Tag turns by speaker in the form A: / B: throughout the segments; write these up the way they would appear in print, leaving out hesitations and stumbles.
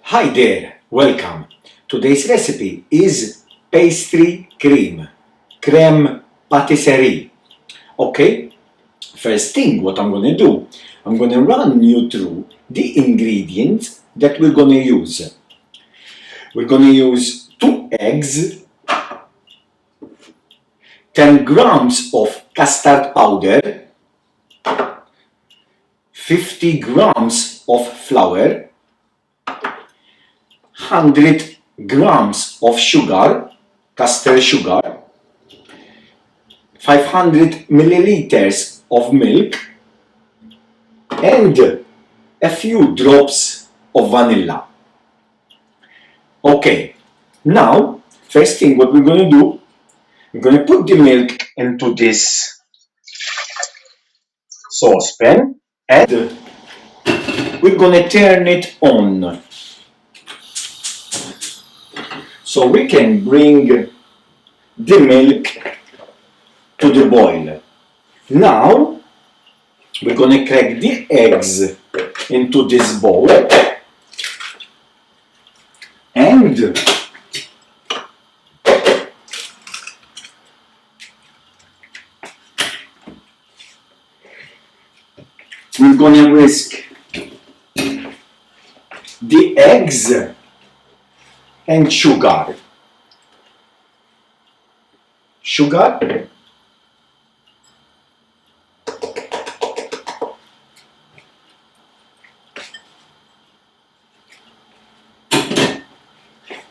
A: Hi there, welcome. Today's recipe is pastry cream, crème patisserie. Okay, first thing what I'm gonna do, I'm gonna run you through the ingredients that we're gonna use. We're gonna use 2 eggs, 10 grams of custard powder, 50 grams of flour, 100 grams of sugar, castor sugar, 500 milliliters of milk, and a few drops of vanilla. Okay, now, first thing what we're going to do, we're going to put the milk into this saucepan and we're going to turn it on. So we can bring the milk to the boil. Now we're going to crack the eggs into this bowl and we're going to whisk the eggs and sugar.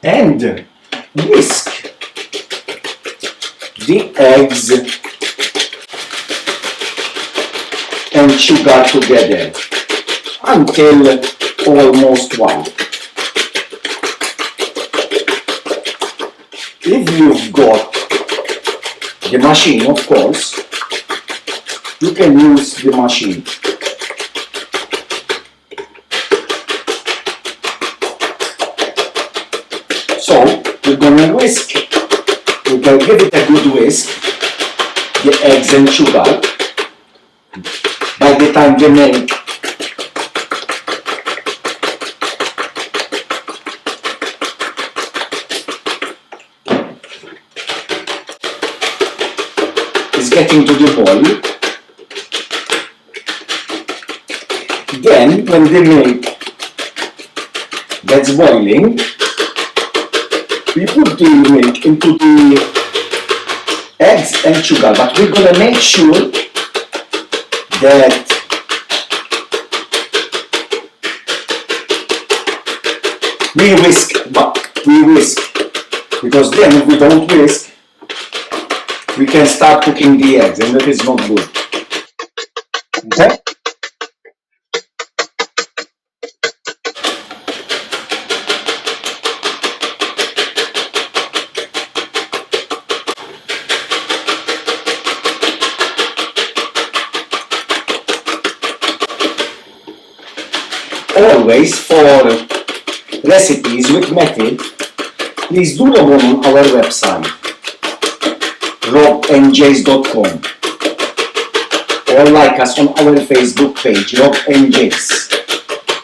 A: And whisk the eggs and sugar together until almost white. If you've got the machine, of course, you can use the machine. So we're gonna whisk, we're gonna give it a good whisk, the eggs and sugar. By the time the milk is getting to the boil, then when the milk gets boiling, we put the milk into the eggs and sugar, but we're gonna make sure that we whisk, because then if we don't whisk, we can start cooking the eggs and that is not good. Okay? Always for recipes with method, please do log on our website robnjays.com or like us on our Facebook page robnjays.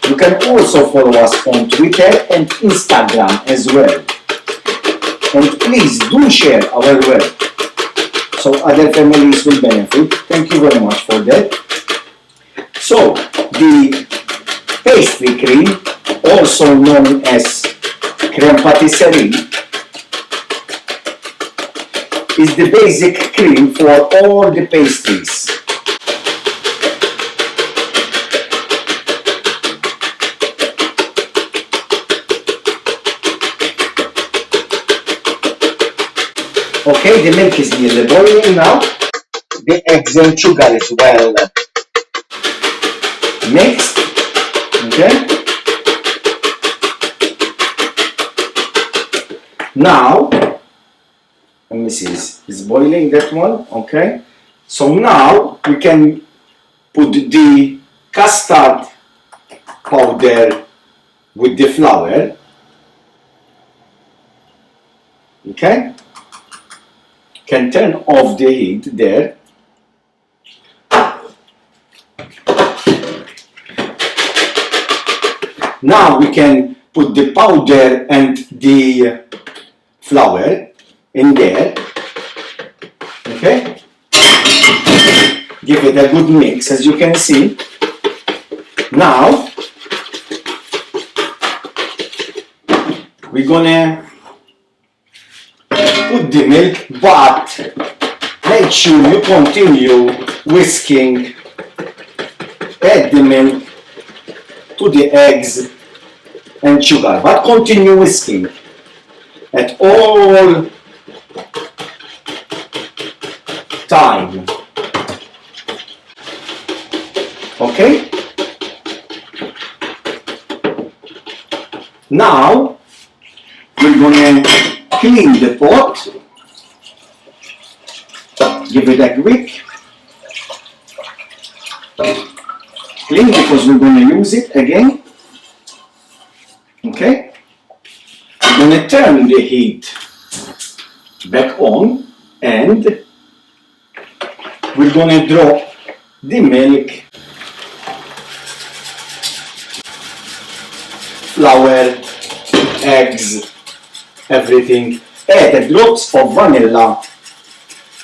A: You can also follow us on Twitter and Instagram as well. And please do share our work so other families will benefit. Thank you very much for that. So the pastry cream, also known as crème patisserie, is the basic cream for all the pastries. Okay, the milk is nearly boiling now. The eggs and sugar is well mixed. Okay. Now, let me see, it's boiling, that one, okay. So now we can put the custard powder with the flour, okay. Can turn off the heat there. Now we can put the powder and the flour in there. Okay? Give it a good mix, as you can see. Now we're gonna put the milk, but make sure you continue whisking. Add the milk to the eggs and sugar, but continue whisking at all time. Okay? Now we're gonna clean the pot. Give it a quick clean because we're going to use it again. Okay? We're going to turn the heat back on and we're going to drop the milk, flour, eggs, everything. Add drops of vanilla.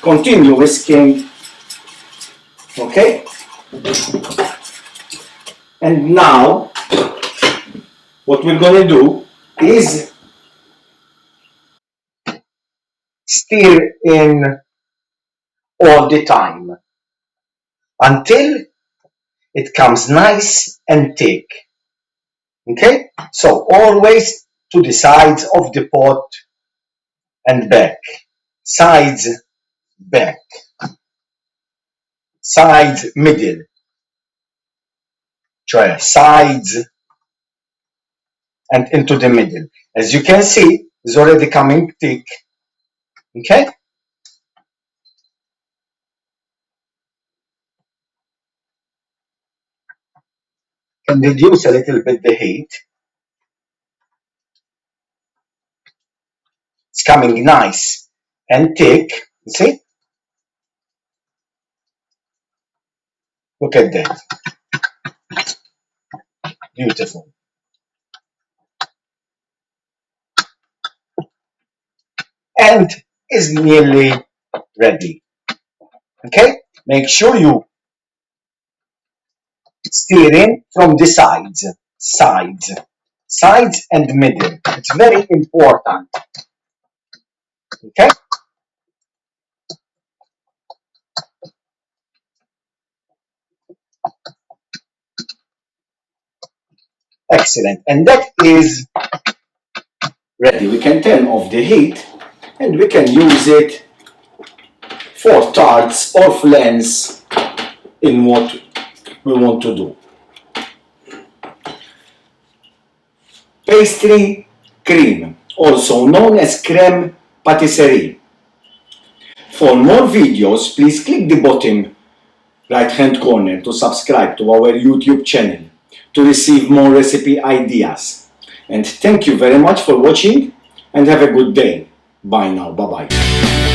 A: Continue whisking. Okay? And now what we're going to do is stir in all the time until it comes nice and thick. Okay? So always to the sides of the pot and back. Sides, back. Sides, middle. Cioè sides and into the middle. As you can see, it's already coming thick. Okay? Can reduce a little bit the heat. It's coming nice and thick. You see? Look at that. Beautiful. And is nearly ready. Okay? Make sure you stir in from the sides and middle. It's very important. Okay? Excellent. And that is ready. We can turn off the heat and we can use it for tarts or flans in what we want to do. Pastry Cream, also known as Crème Patisserie. For more videos, please click the bottom right hand corner to subscribe to our YouTube channel to receive more recipe ideas. And thank you very much for watching and have a good day. Bye now. Bye bye.